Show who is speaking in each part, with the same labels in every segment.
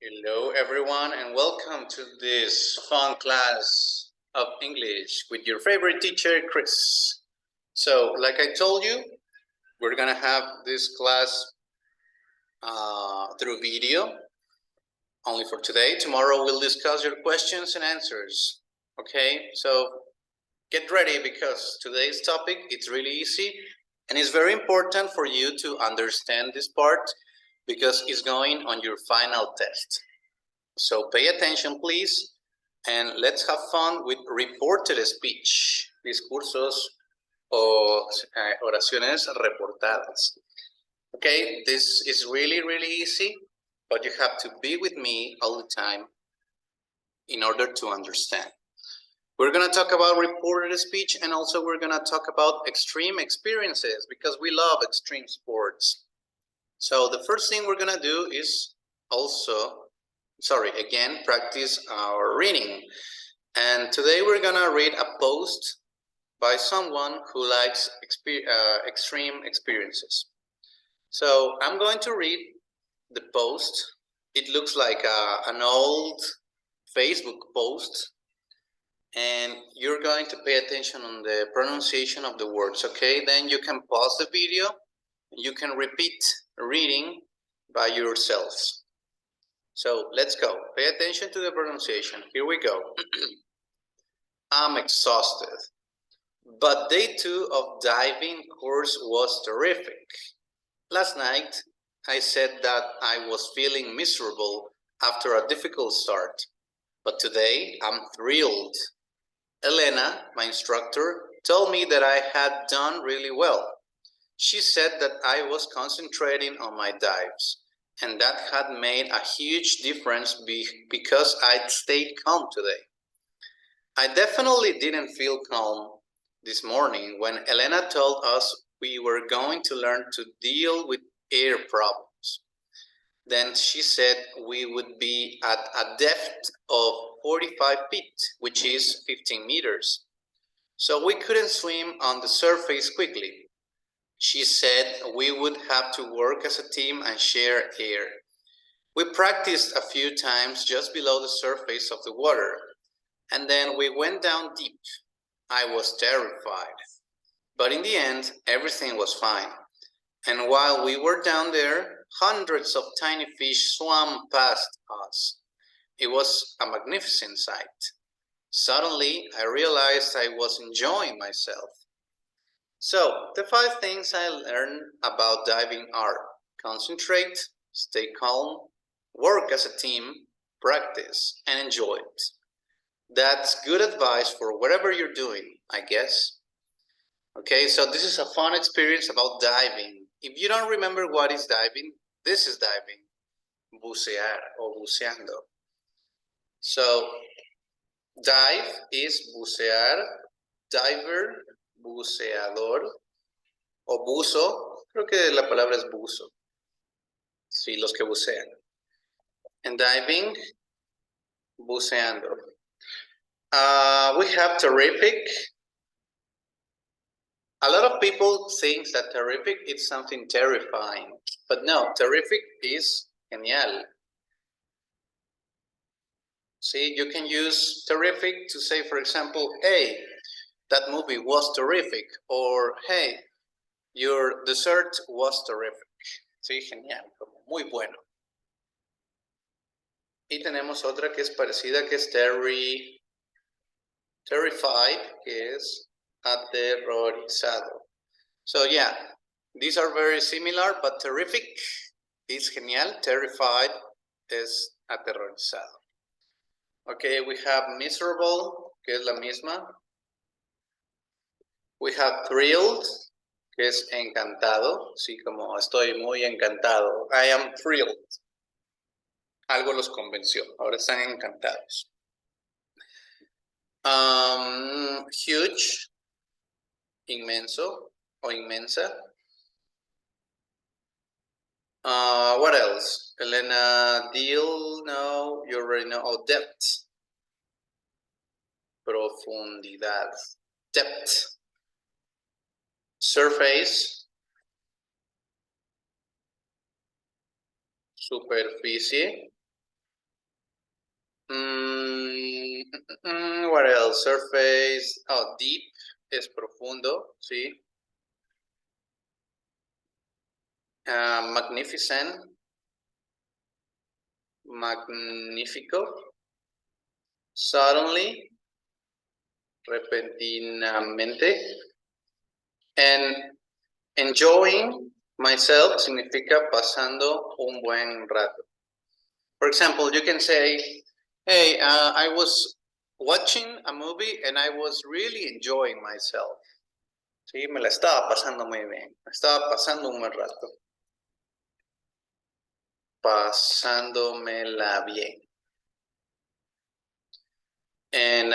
Speaker 1: Hello, everyone, and welcome to this fun class of English with your favorite teacher, Chris. So, like I told you, we're going to have this class through video only for today. Tomorrow, we'll discuss your questions and answers. Okay, so get ready because today's topic it's really easy and it's very important for you to understand this part because it's going on your final test. So pay attention, please, and let's have fun with reported speech, discursos o oraciones reportadas. Okay, this is really, really easy, but you have to be with me all the time in order to understand. We're going to talk about reported speech, and also we're going to talk about extreme experiences because we love extreme sports. So the first thing we're going to do is again, practice our reading. And today we're going to read a post by someone who likes extreme experiences. So I'm going to read the post. It looks like an old Facebook post. And you're going to pay attention on the pronunciation of the words, okay? Then you can pause the video. You can repeat reading by yourselves. So let's go. Pay attention to the pronunciation. Here we go. I'm exhausted. But day 2 of diving course was terrific. Last night, I said that I was feeling miserable after a difficult start. But today, I'm thrilled. Elena, my instructor, told me that I had done really well. She said that I was concentrating on my dives, and that had made a huge difference because I'd stayed calm today. I definitely didn't feel calm this morning when Elena told us we were going to learn to deal with air problems. Then she said we would be at a depth of 45 feet, which is 15 meters. So we couldn't swim on the surface quickly. She said we would have to work as a team and share air. We practiced a few times just below the surface of the water, and then we went down deep. I was terrified. But in the end, everything was fine. And while we were down there, hundreds of tiny fish swam past us. It was a magnificent sight. Suddenly, I realized I was enjoying myself. So, the 5 things I learned about diving are concentrate, stay calm, work as a team, practice, and enjoy it. That's good advice for whatever you're doing, I guess. Okay, so this is a fun experience about diving. If you don't remember what is diving, this is diving. Bucear o buceando. So, dive is bucear, diver, buceador, o buzo. Creo que la palabra es buzo. Sí, los que bucean. And diving, buceando. We have terrific. A lot of people think that terrific is something terrifying, but no, terrific is genial. See, you can use terrific to say, for example, hey, that movie was terrific, or hey, your dessert was terrific. Sí, genial, como muy bueno. Y tenemos otra que es parecida, que es terrified, que es aterrorizado. So yeah, these are very similar, but terrific is genial, terrified es aterrorizado. Okay, we have miserable, que es la misma. We have thrilled, que es encantado, sí, como estoy muy encantado. I am thrilled. Algo los convenció, ahora están encantados. Huge, inmenso o inmensa. What else? Elena, deal, no, you already know. Oh, depth. Profundidad. Depth. Surface. Superficie. What else? Surface. Oh, deep es profundo, sí. Magnificent. Magnífico. Suddenly. Repentinamente. And enjoying myself significa pasando un buen rato. For example, you can say, hey, I was watching a movie and I was really enjoying myself. Sí, me la estaba pasando muy bien. Me estaba pasando un buen rato. Pasándomela bien. And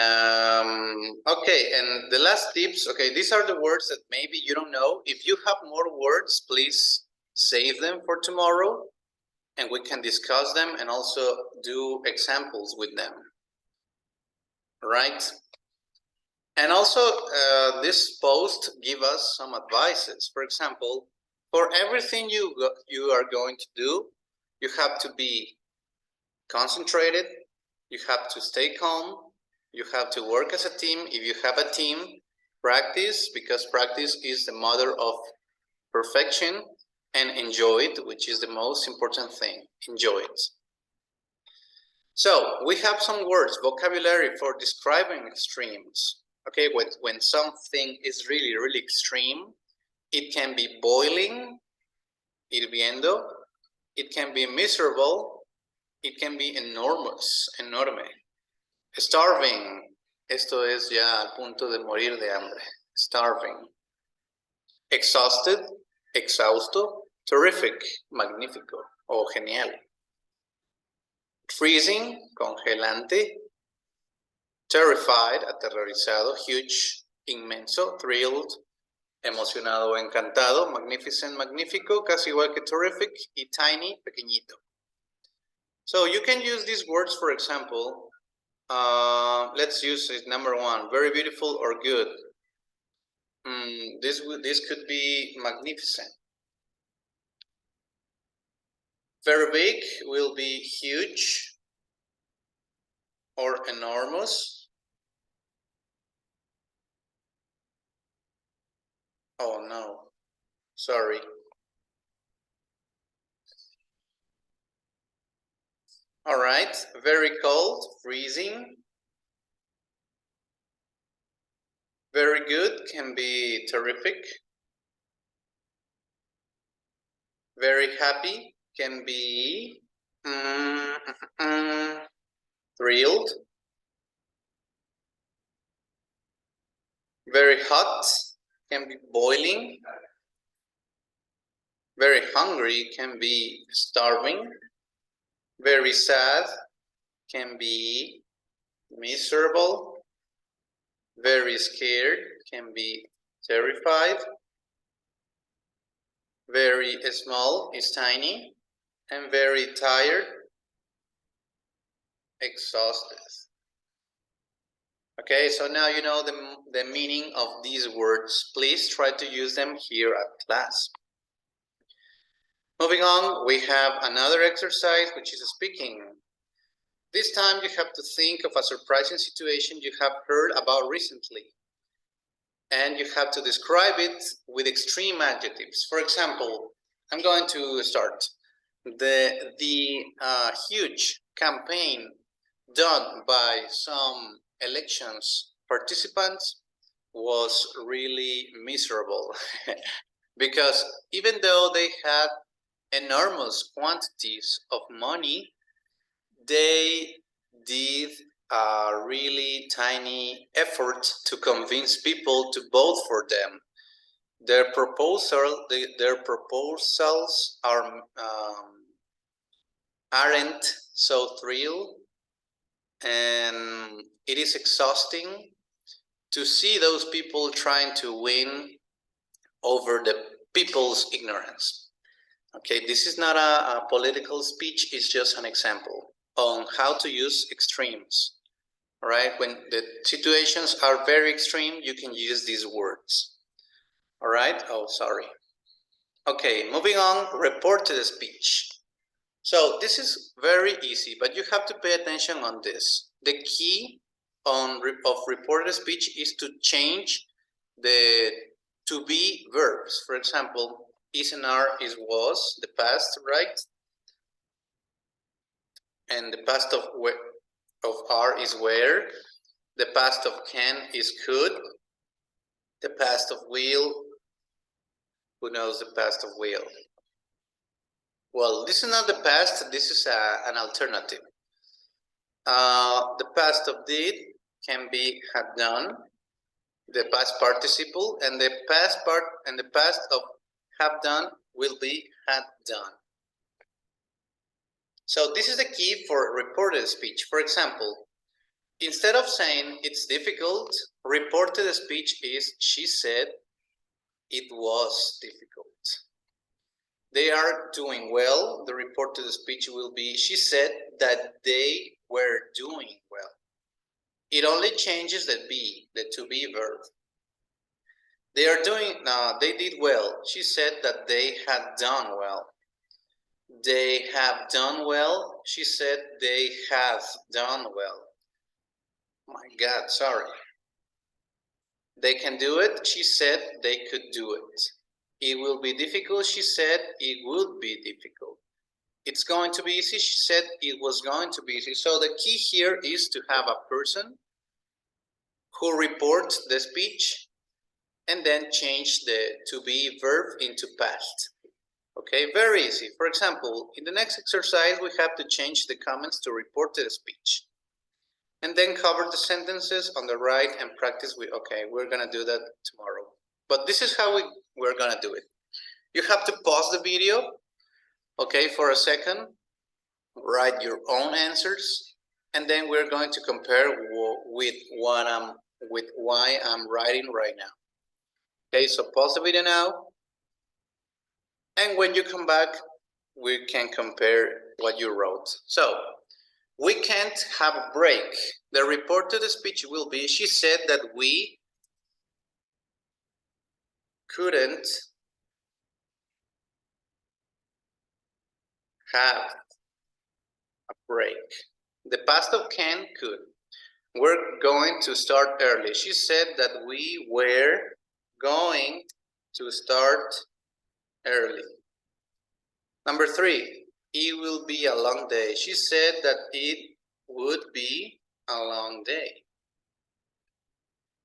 Speaker 1: okay, and the last tips, okay, these are the words that maybe you don't know. If you have more words, please save them for tomorrow and we can discuss them and also do examples with them, right? And also this post give us some advices. For example, for everything you are going to do, you have to be concentrated, you have to stay calm, you have to work as a team. If you have a team, practice, because practice is the mother of perfection, and enjoy it, which is the most important thing. Enjoy it. So we have some words, vocabulary for describing extremes. Okay, when something is really, really extreme, it can be boiling, hirviendo, it can be miserable, it can be enormous, enorme. Starving, esto es ya al punto de morir de hambre. Starving. Exhausted, exhausto, terrific, magnífico o genial. Freezing, congelante. Terrified, aterrorizado. Huge, inmenso. Thrilled, emocionado o encantado. Magnificent, magnífico, casi igual que terrific. Y tiny, pequeñito. So you can use these words, for example. Let's use it, number one, very beautiful or good. This could be magnificent. Very big will be huge or enormous. Oh no, sorry. All right, very cold, freezing. Very good can be terrific. Very happy can be thrilled. Very hot can be boiling. Very hungry can be starving. Very sad can be miserable. Very scared can be terrified. Very small is tiny. And very tired, exhausted. Okay, so now you know the meaning of these words. Please try to use them here at class. Moving on, we have another exercise, which is speaking. This time you have to think of a surprising situation you have heard about recently. And you have to describe it with extreme adjectives. For example, I'm going to start. The huge campaign done by some elections participants was really miserable because even though they had enormous quantities of money, they did a really tiny effort to convince people to vote for them. Their proposals aren't so thrilled, and it is exhausting to see those people trying to win over the people's ignorance. Okay, this is not a political speech, it's just an example on how to use extremes. All right, when the situations are very extreme, you can use these words. All right, oh, sorry. Okay, moving on, report to the speech. So this is very easy, but you have to pay attention on this. The key of reported speech is to change the to be verbs. For example, is and are is was, the past, right? And the past of are is where. The past of can is could. The past of will, who knows the past of will? Well, this is not the past, this is an alternative. The past of did can be had done, the past participle, and the past of have done will be had done. So this is the key for reported speech. For example, instead of saying it's difficult, reported speech is she said it was difficult. They are doing well. The reported speech will be she said that they were doing well. It only changes the be, the to be verb. They are doing, they did well. She said that they had done well. They have done well. She said they have done well. My God, sorry. They can do it. She said they could do it. It will be difficult. She said it would be difficult. It's going to be easy. She said it was going to be easy. So the key here is to have a person who reports the speech and then change the to be verb into past. Okay, very easy. For example, in the next exercise, we have to change the comments to reported speech. And then cover the sentences on the right and practice with, okay, we're gonna do that tomorrow. But this is how we're gonna do it. You have to pause the video, okay, for a second, write your own answers, and then we're going to compare with why I'm writing right now. Okay, so pause the video now. And when you come back, we can compare what you wrote. So we can't have a break. The report to the speech will be, she said that we couldn't have a break. The past of can, could. We're going to start early. She said that we were going to start early. Number 3, it will be a long day. She said that it would be a long day.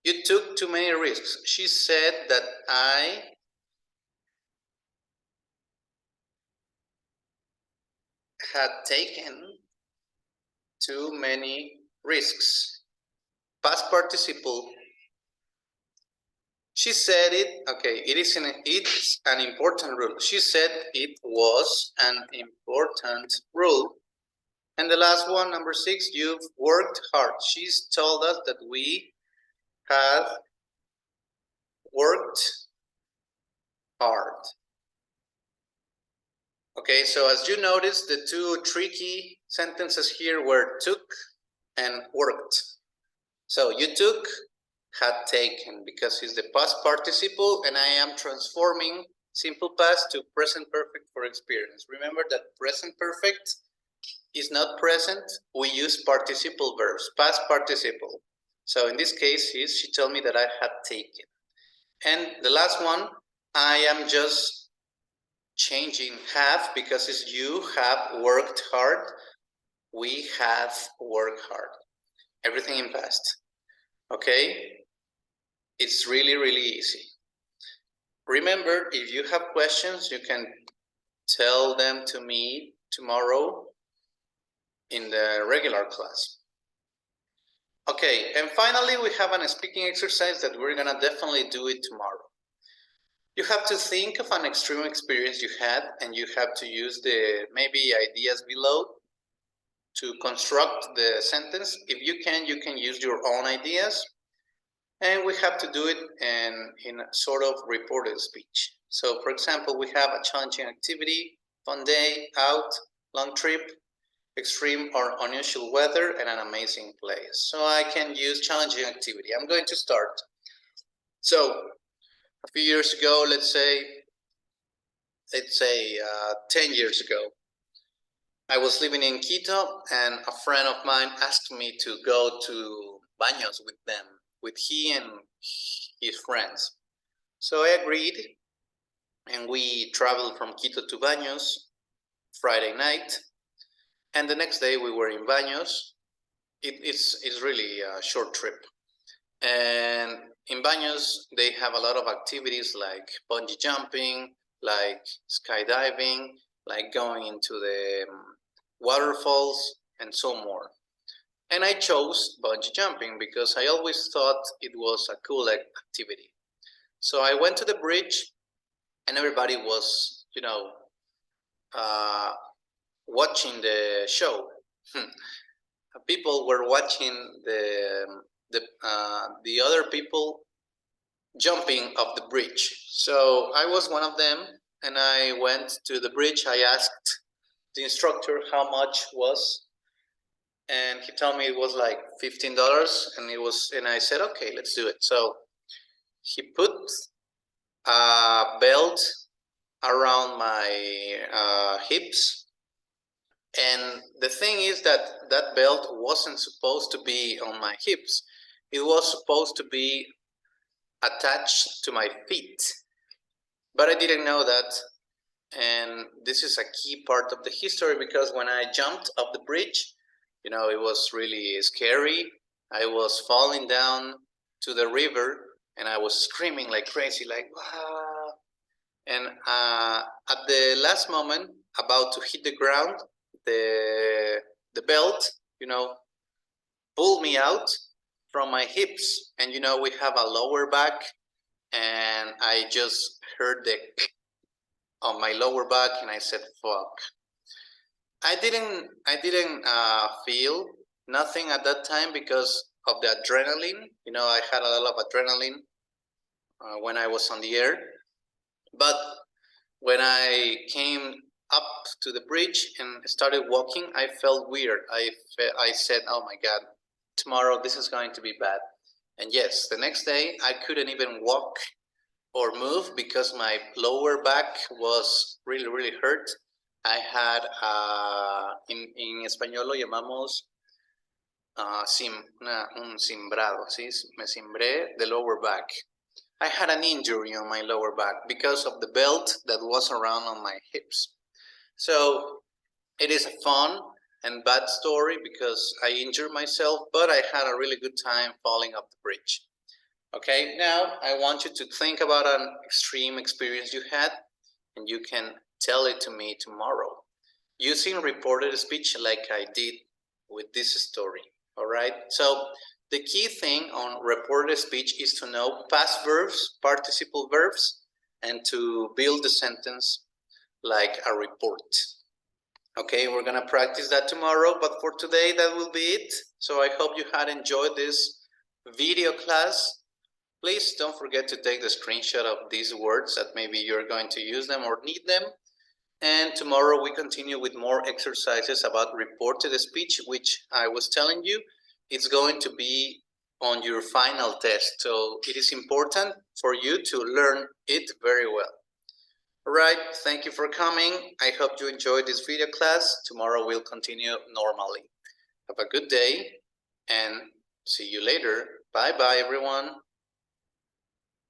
Speaker 1: You took too many risks. She said that I had taken too many risks. Past participle. She said it, okay, it's an important rule. She said it was an important rule. And the last one, number 6, you've worked hard. She's told us that we have worked hard. Okay, so as you notice, the two tricky sentences here were took and worked. So you took, had taken, because it's the past participle, and I am transforming simple past to present perfect for experience. Remember that present perfect is not present. We use participle verbs, past participle. So in this case, she told me that I had taken. And the last one, I am just changing have because it's you have worked hard. We have worked hard. Everything in past. Okay? It's really, really easy. Remember, if you have questions, you can tell them to me tomorrow in the regular class. Okay, and finally, we have a speaking exercise that we're gonna definitely do it tomorrow. You have to think of an extreme experience you had, and you have to use the maybe ideas below to construct the sentence. If you can use your own ideas. And we have to do it in a sort of reported speech. So for example, we have a challenging activity, fun day, out, long trip, extreme or unusual weather, and an amazing place. So I can use challenging activity. I'm going to start. So a few years ago, let's say 10 years ago, I was living in Quito, and a friend of mine asked me to go to Baños with them, with he and his friends. So I agreed, and we traveled from Quito to Baños Friday night, and the next day we were in Baños. It's really a short trip, and in Baños they have a lot of activities like bungee jumping, like skydiving, like going into the waterfalls, and so more. And I chose bungee jumping because I always thought it was a cool activity. So I went to the bridge, and everybody was, uh, watching the show. People were watching the other people jumping off the bridge. So I was one of them, and I went to the bridge. I asked the instructor how much was, and he told me it was like $15, and I said, okay, let's do it. So he put a belt around my hips, and the thing is that that belt wasn't supposed to be on my hips. It was supposed to be attached to my feet, but I didn't know that. And this is a key part of the history, because when I jumped off the bridge, it was really scary. I was falling down to the river, and I was screaming like crazy, like, wow. And at the last moment, about to hit the ground, the belt, pulled me out from my hips. And we have a lower back, and I just heard the on my lower back, and I said, fuck. I didn't feel nothing at that time because of the adrenaline. I had a lot of adrenaline when I was on the air. But when I came up to the bridge and started walking, I felt weird. I said, oh my God, tomorrow this is going to be bad. And yes, the next day I couldn't even walk or move because my lower back was really, really hurt. I had, en español lo llamamos un cimbrado, ¿sí? Me cimbré the lower back. I had an injury on my lower back because of the belt that was around on my hips. So it is a fun and bad story because I injured myself, but I had a really good time falling off the bridge. Okay, now I want you to think about an extreme experience you had, and you can tell it to me tomorrow using reported speech like I did with this story. All right, so the key thing on reported speech is to know past verbs, participle verbs, and to build the sentence like a report. Okay, we're gonna practice that tomorrow, but for today that will be it. So I hope you had enjoyed this video class. Please don't forget to take the screenshot of these words that maybe you're going to use them or need them. And tomorrow we continue with more exercises about reported speech, which I was telling you, it's going to be on your final test. So it is important for you to learn it very well. All right, thank you for coming. I hope you enjoyed this video class. Tomorrow we'll continue normally. Have a good day and see you later. Bye-bye, everyone.